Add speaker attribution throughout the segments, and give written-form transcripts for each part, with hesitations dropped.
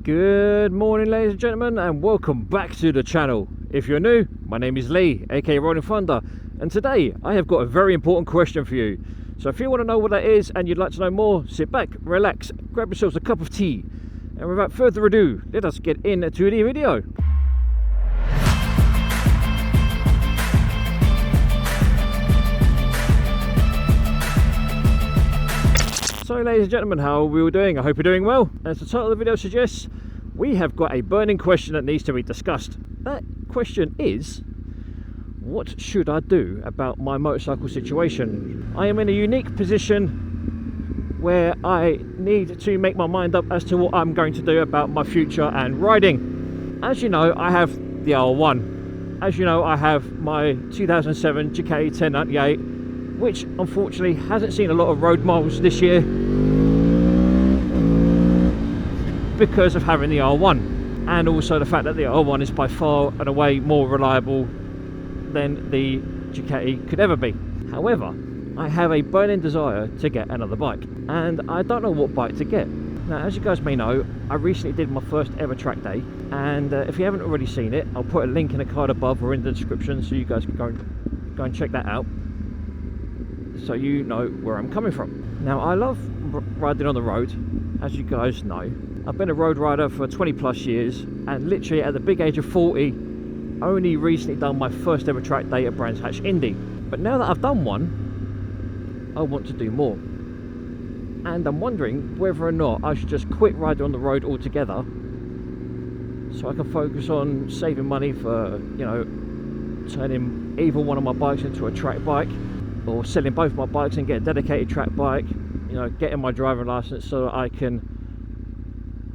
Speaker 1: Good morning, ladies and gentlemen, and welcome back to the channel. If you're new, my name is Lee, aka Rollin Thunder, and today I have got a very important question for you. So if you want to know what that is and you'd like to know more, sit back, relax, grab yourselves a cup of tea, and without further ado, let us get into the video. So ladies and gentlemen, how are we all doing? I hope you're doing well. As the title of the video suggests, we have got a burning question that needs to be discussed. That question is, what should I do about my motorcycle situation? I am in a unique position where I need to make my mind up as to what I'm going to do about my future and riding. As you know, I have the R1. As you know, I have my 2007 Yamaha MT-10, which unfortunately hasn't seen a lot of road miles this year because of having the R1, and also the fact that the R1 is by far and away more reliable than the Ducati could ever be. However, I have a burning desire to get another bike, and I don't know what bike to get. Now, as you guys may know, I recently did my first ever track day, and if you haven't already seen it, I'll put a link in the card above or in the description so you guys can go and check that out, so you know where I'm coming from. Now, I love riding on the road, as you guys know. I've been a road rider for 20 plus years, and literally at the big age of 40, only recently done my first ever track day at Brands Hatch Indy. But now that I've done one, I want to do more. And I'm wondering whether or not I should just quit riding on the road altogether, so I can focus on saving money for, you know, turning either one of my bikes into a track bike, or selling both my bikes and get a dedicated track bike, you know, getting my driving license so that I can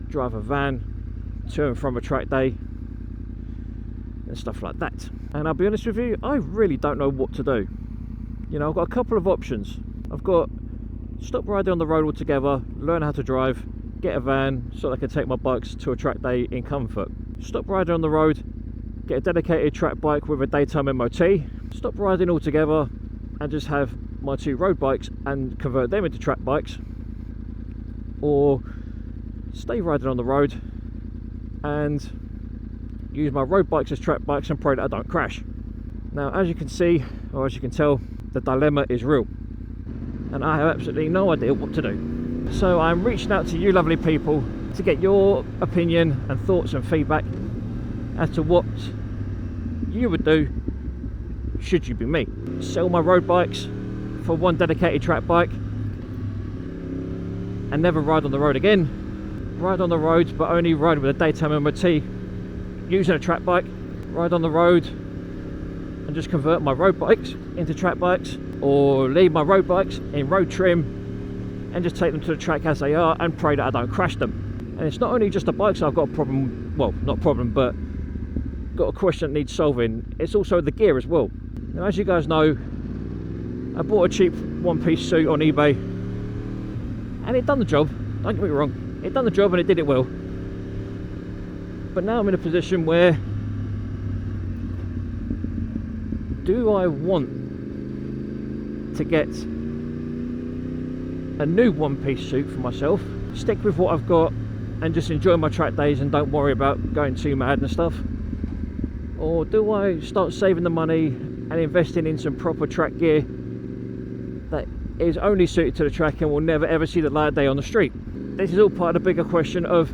Speaker 1: drive a van to and from a track day and stuff like that. And I'll be honest with you, I really don't know what to do. You know, I've got a couple of options. I've got stop riding on the road altogether, learn how to drive, get a van so that I can take my bikes to a track day in comfort. Stop riding on the road, get a dedicated track bike with a daytime MOT. Stop riding altogether and just have my two road bikes and convert them into track bikes, or stay riding on the road and use my road bikes as track bikes and pray that I don't crash. Now, as you can see, or as you can tell, the dilemma is real, and I have absolutely no idea what to do. So I'm reaching out to you lovely people to get your opinion and thoughts and feedback as to what you would do should you be me. Sell my road bikes for one dedicated track bike and never ride on the road again. Ride on the road, but only ride with a daytime MOT using a track bike. Ride on the road and just convert my road bikes into track bikes, or leave my road bikes in road trim and just take them to the track as they are and pray that I don't crash them. And it's not only just the bikes I've got a problem, well, not a problem, but got a question that needs solving. It's also the gear as well. Now, as you guys know, I bought a cheap one-piece suit on eBay, and it done the job. Don't get me wrong, it done the job and it did it well. But now I'm in a position where, do I want to get a new one-piece suit for myself, stick with what I've got and just enjoy my track days and don't worry about going too mad and stuff? Or do I start saving the money and investing in some proper track gear that is only suited to the track and will never ever see the light of day on the street? This is all part of the bigger question of,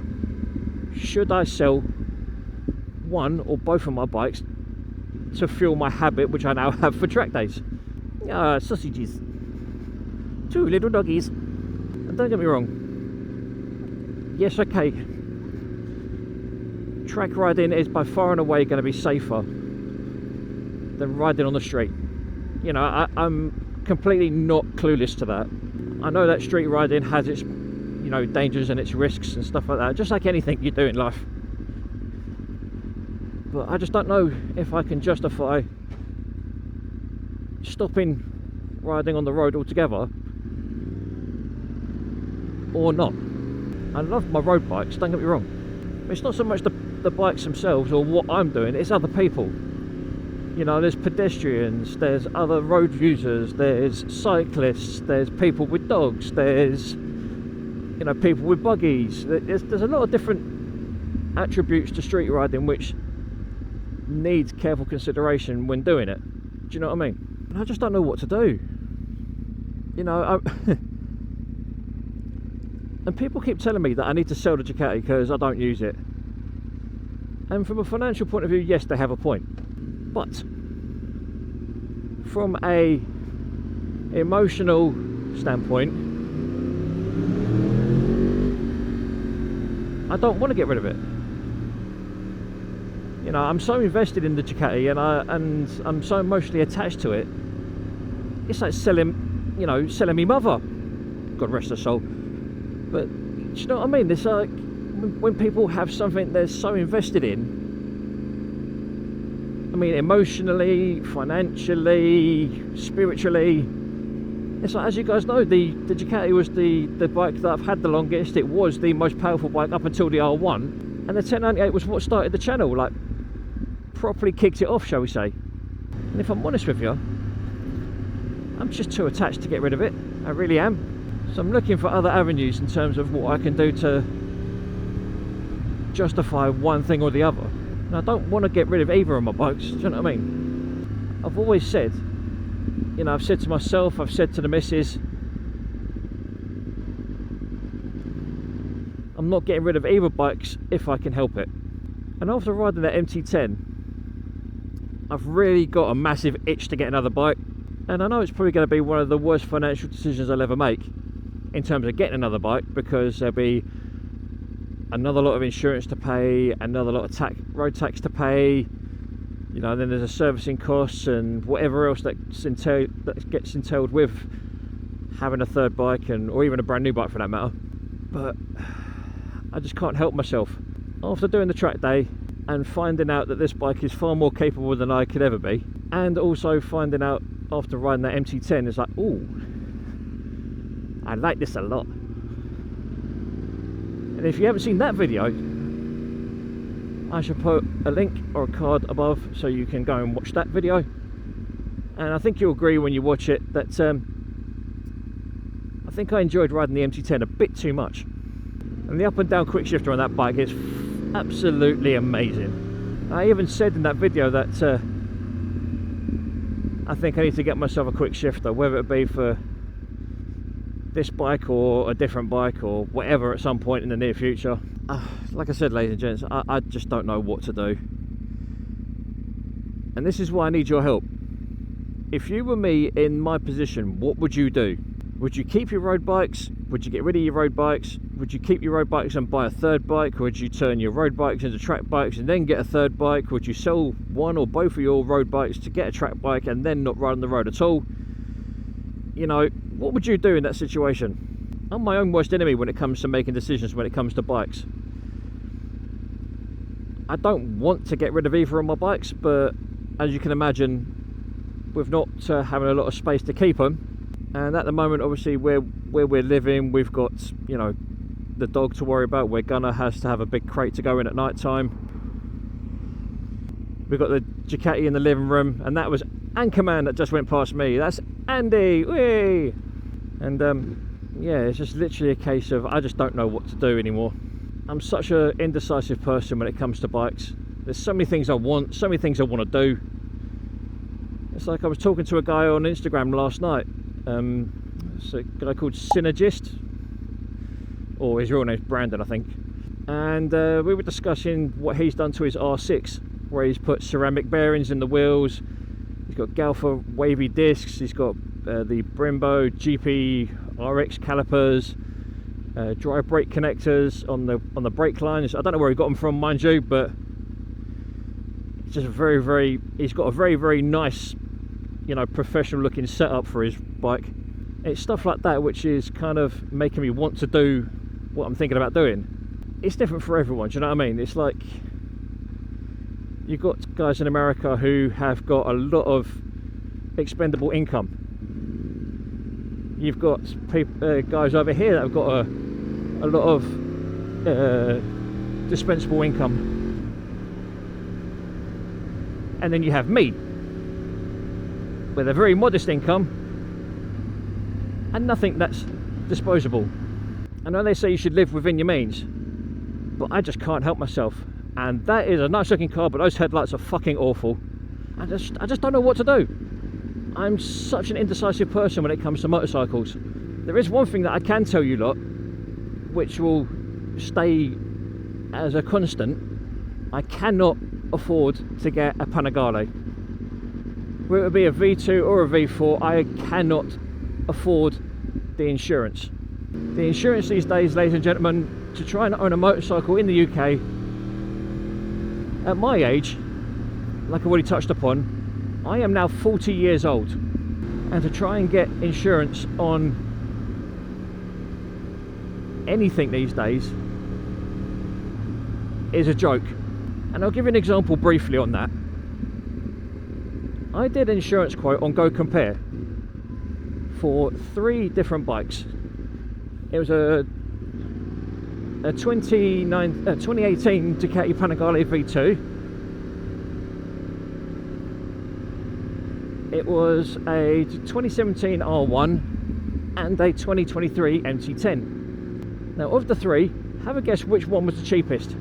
Speaker 1: should I sell one or both of my bikes to fuel my habit, which I now have for track days? Sausages. Two little doggies. And don't get me wrong, yes, okay, track riding is by far and away going to be safer than riding on the street. You know, I'm completely not clueless to that. I know that street riding has its, you know, dangers and its risks and stuff like that, just like anything you do in life. But I just don't know if I can justify stopping riding on the road altogether or not. I love my road bikes, don't get me wrong. It's not so much the bikes themselves or what I'm doing, it's other people. You know, there's pedestrians, there's other road users, there's cyclists, there's people with dogs, there's, you know, people with buggies. There's a lot of different attributes to street riding which needs careful consideration when doing it. Do you know what I mean? And I just don't know what to do. You know, and people keep telling me that I need to sell the Ducati because I don't use it. And from a financial point of view, yes, they have a point. But from a emotional standpoint, I don't want to get rid of it. You know, I'm so invested in the Ducati, and I'm so emotionally attached to it. It's like selling, you know, selling me mother. God rest her soul. But do you know what I mean? It's like when people have something they're so invested in. I mean, emotionally, financially, spiritually. It's like, as you guys know, the Ducati was the bike that I've had the longest. It was the most powerful bike up until the R1, and the 1098 was what started the channel, like properly kicked it off, shall we say. And if I'm honest with you, I'm just too attached to get rid of it. I really am. So I'm looking for other avenues in terms of what I can do to justify one thing or the other. And I don't want to get rid of either of my bikes. Do you know what I mean? I've always said, you know, I've said to myself, I've said to the missus, I'm not getting rid of either bikes if I can help it. And after riding that MT-10, I've really got a massive itch to get another bike. And I know it's probably going to be one of the worst financial decisions I'll ever make in terms of getting another bike, because there'll be another lot of insurance to pay, another lot of road tax to pay, you know, and then there's a servicing costs and whatever else that gets entailed with having a third bike, or even a brand new bike for that matter. But I just can't help myself. After doing the track day and finding out that this bike is far more capable than I could ever be, and also finding out after riding that MT-10, it's like, ooh, I like this a lot. And if you haven't seen that video, I shall put a link or a card above so you can go and watch that video. And I think you'll agree when you watch it that I think I enjoyed riding the MT-10 a bit too much. And the up and down quick shifter on that bike is absolutely amazing. I even said in that video that I think I need to get myself a quick shifter, whether it be for this bike or a different bike or whatever at some point in the near future. Like I said, ladies and gents, I just don't know what to do. And this is why I need your help. If you were me in my position, what would you do? Would you keep your road bikes? Would you get rid of your road bikes? Would you keep your road bikes and buy a third bike? Or would you turn your road bikes into track bikes and then get a third bike? Would you sell one or both of your road bikes to get a track bike and then not ride on the road at all? You know, what would you do in that situation? I'm my own worst enemy when it comes to making decisions when it comes to bikes. I don't want to get rid of either of my bikes, but as you can imagine, with not having a lot of space to keep them, and at the moment obviously where we're living, we've got, you know, the dog to worry about, where Gunnar has to have a big crate to go in at night time. We've got the Ducati in the living room, and that was Anchorman that just went past me. That's Andy, whee! And yeah, it's just literally a case of I just don't know what to do anymore. I'm such an indecisive person when it comes to bikes. There's so many things I want, so many things I want to do. It's like I was talking to a guy on Instagram last night. It's a guy called Synergist, or his real name's Brandon, I think. And we were discussing what he's done to his R6, where he's put ceramic bearings in the wheels. He's got Galfa wavy discs. He's got the Brembo GP RX calipers, dry brake connectors on the brake lines. I don't know where he got them from, mind you, but it's just he's got a very nice, you know, professional looking setup for his bike. It's stuff like that which is kind of making me want to do what I'm thinking about doing. It's different for everyone, do you know what I mean? It's like you've got guys in America who have got a lot of expendable income. You've got guys over here that have got a lot of dispensable income. And then you have me with a very modest income and nothing that's disposable. I know they say you should live within your means, but I just can't help myself. And that is a nice looking car, but those headlights are fucking awful. I just don't know what to do. I'm such an indecisive person when it comes to motorcycles. There is one thing that I can tell you lot, which will stay as a constant. I cannot afford to get a Panigale. Whether it be a V2 or a V4, I cannot afford the insurance. The insurance these days, ladies and gentlemen, to try and own a motorcycle in the UK, at my age, like I've already touched upon, I am now 40 years old. And to try and get insurance on anything these days is a joke. And I'll give you an example briefly on that. I did an insurance quote on Go Compare for 3 different bikes. It was a 2018 Ducati Panigale V2. It was a 2017 R1 and a 2023 MT-10. Now, of the 3, have a guess which one was the cheapest.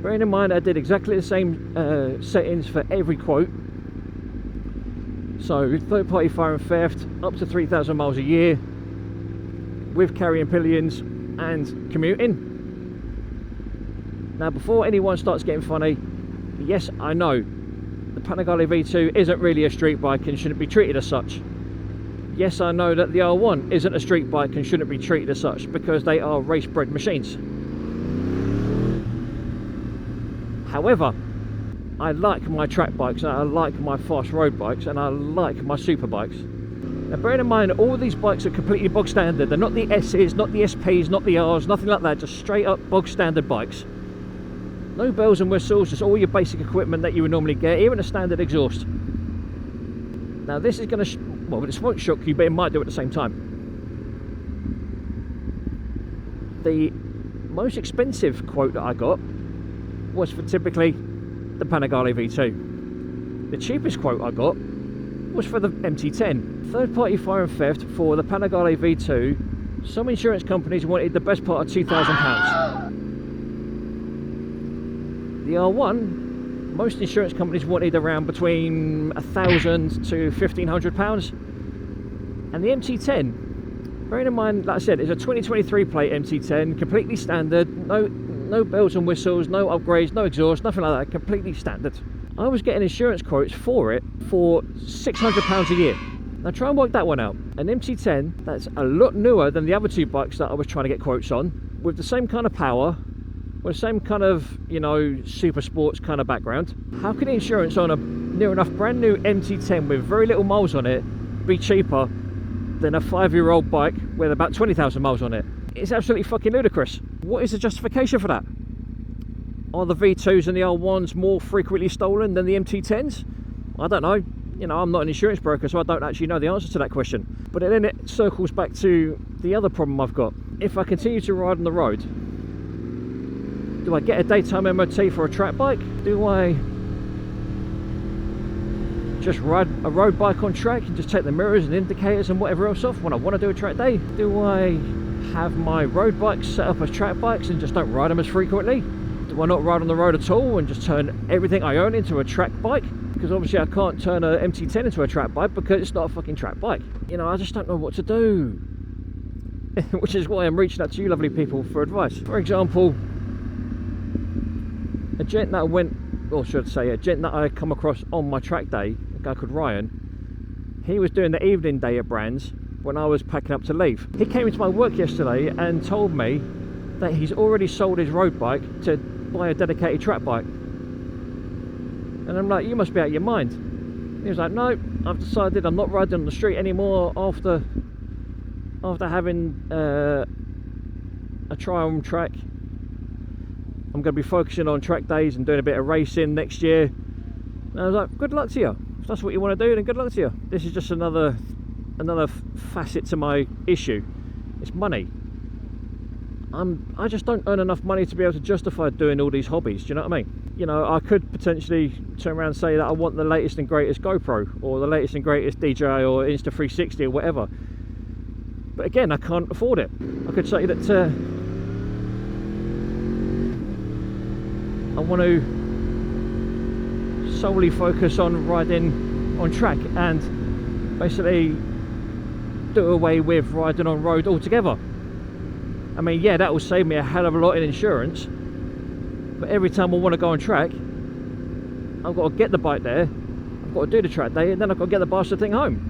Speaker 1: Bearing in mind I did exactly the same settings for every quote. So third party fire and theft, up to 3,000 miles a year, with carrying pillions and commuting. Now, before anyone starts getting funny, yes, I know the Panigale V2 isn't really a street bike and shouldn't be treated as such. Yes, I know that the R1 isn't a street bike and shouldn't be treated as such, because they are race-bred machines. However, I like my track bikes, and I like my fast road bikes, and I like my super bikes. Now, bearing in mind, all these bikes are completely bog standard. They're not the S's, not the SPs, not the R's, nothing like that. Just straight up bog standard bikes. No bells and whistles, just all your basic equipment that you would normally get, even a standard exhaust. Now, this is going to, well, this won't shock you, but it might do at the same time. The most expensive quote that I got was for typically the Panigale V2. The cheapest quote I got was for the MT-10. Third party fire and theft for the Panigale V2, some insurance companies wanted the best part of £2,000. The R1, most insurance companies wanted around between £1,000 to £1,500. And the MT-10, bearing in mind, like I said, it's a 2023 plate MT-10, completely standard, no bells and whistles, no upgrades, no exhaust, nothing like that, completely standard. I was getting insurance quotes for it for £600 a year. Now try and work that one out. An MT-10 that's a lot newer than the other 2 bikes that I was trying to get quotes on, with the same kind of power, with the same kind of, you know, super sports kind of background. How can the insurance on a near enough brand new MT-10 with very little miles on it be cheaper than a 5-year-old bike with about 20,000 miles on it? It's absolutely fucking ludicrous. What is the justification for that? Are the V2s and the R1s more frequently stolen than the MT-10s? I don't know. You know, I'm not an insurance broker, so I don't actually know the answer to that question. But then it circles back to the other problem I've got. If I continue to ride on the road, do I get a daytime MOT for a track bike? Do I just ride a road bike on track and just take the mirrors and indicators and whatever else off when I want to do a track day? Do I have my road bikes set up as track bikes and just don't ride them as frequently? Do I not ride on the road at all and just turn everything I own into a track bike? Because obviously I can't turn a MT-10 into a track bike because it's not a fucking track bike. You know, I just don't know what to do. Which is why I'm reaching out to you lovely people for advice. For example, a gent that I went, or should I say, a gent that I come across on my track day, a guy called Ryan, he was doing the evening day at Brands when I was packing up to leave. He came into my work yesterday and told me that he's already sold his road bike to buy a dedicated track bike. And I'm like, you must be out of your mind. He was like, no, I've decided I'm not riding on the street anymore after having a trial on track. I'm going to be focusing on track days and doing a bit of racing next year. And I was like, good luck to you. If that's what you want to do, then good luck to you. This is just another facet to my issue. It's money. I just don't earn enough money to be able to justify doing all these hobbies. Do you know what I mean? You know, I could potentially turn around and say that I want the latest and greatest GoPro, or the latest and greatest DJI or Insta360 or whatever. But again, I can't afford it. I could say that I want to solely focus on riding on track and basically do away with riding on road altogether. I mean, yeah, that will save me a hell of a lot in insurance, but every time I want to go on track, I've got to get the bike there, I've got to do the track day, and then I've got to get the bastard thing home.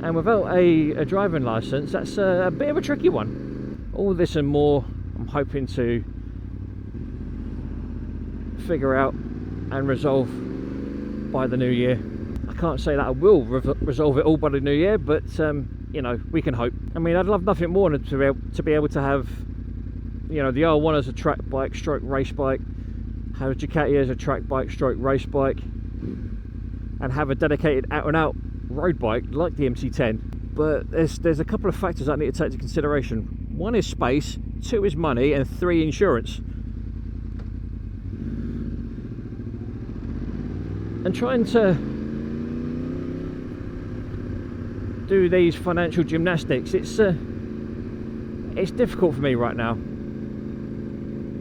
Speaker 1: And without a driving licence, that's a bit of a tricky one. All this and more I'm hoping to figure out and resolve by the new year. I can't say that I will resolve it all by the new year, but you know, we can hope. I mean, I'd love nothing more than to be able to have, you know, the R1 as a track bike stroke race bike, have Ducati as a track bike stroke race bike, and have a dedicated out and out road bike like the MT-10. But there's a couple of factors I need to take into consideration. One is space, 2 is money, and 3 insurance. And trying to do these financial gymnastics, it's difficult for me right now.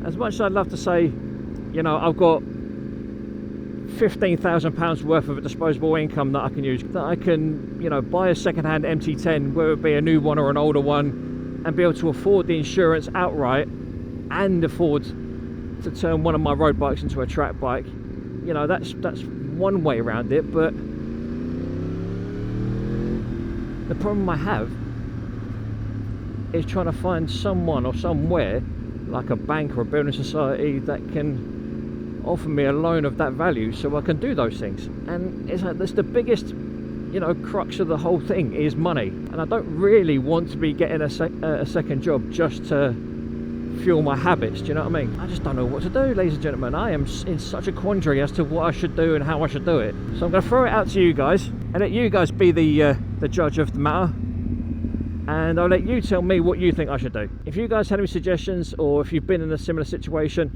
Speaker 1: As much as I'd love to say, you know, I've got £15,000 worth of disposable income that I can use, that I can, you know, buy a second-hand MT-10, whether it be a new one or an older one, and be able to afford the insurance outright and afford to turn one of my road bikes into a track bike. You know, that's one way around it, but the problem I have is trying to find someone or somewhere, like a bank or a building society, that can offer me a loan of that value so I can do those things. And it's like, that's the biggest, you know, crux of the whole thing, is money. And I don't really want to be getting a second job just to fuel my habits, do you know what I mean? I just don't know what to do, ladies and gentlemen. I am in such a quandary as to what I should do and how I should do it. So I'm going to throw it out to you guys and let you guys be the judge of the matter, and I'll let you tell me what you think I should do. If you guys had any suggestions, or if you've been in a similar situation,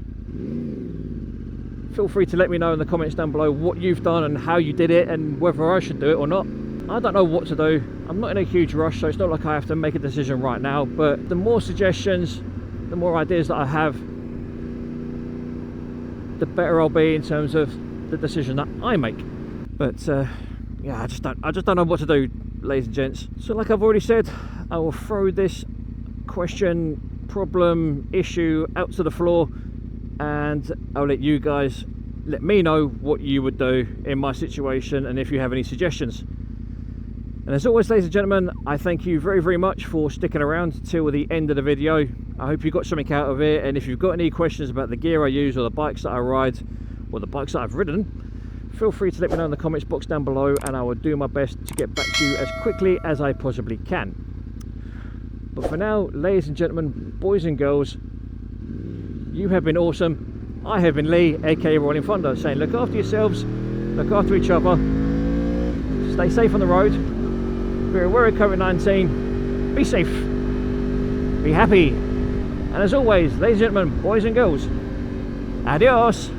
Speaker 1: feel free to let me know in the comments down below what you've done and how you did it, and whether I should do it or not. I don't know what to do. I'm not in a huge rush, so it's not like I have to make a decision right now, but the more suggestions, the more ideas that I have, the better I'll be in terms of the decision that I make. But yeah, I just don't know what to do, ladies and gents. So like I've already said, I will throw this question, problem, issue out to the floor, and I'll let you guys let me know what you would do in my situation, and if you have any suggestions. And as always, ladies and gentlemen, I thank you very, very much for sticking around till the end of the video. I hope you got something out of it, and if you've got any questions about the gear I use, or the bikes that I ride, or the bikes that I've ridden, feel free to let me know in the comments box down below, and I will do my best to get back to you as quickly as I possibly can. But for now, ladies and gentlemen, boys and girls, you have been awesome. I have been Lee, aka Rollin Thunder, saying look after yourselves, look after each other, stay safe on the road, be aware of COVID-19, be safe, be happy, and as always, ladies and gentlemen, boys and girls, adios.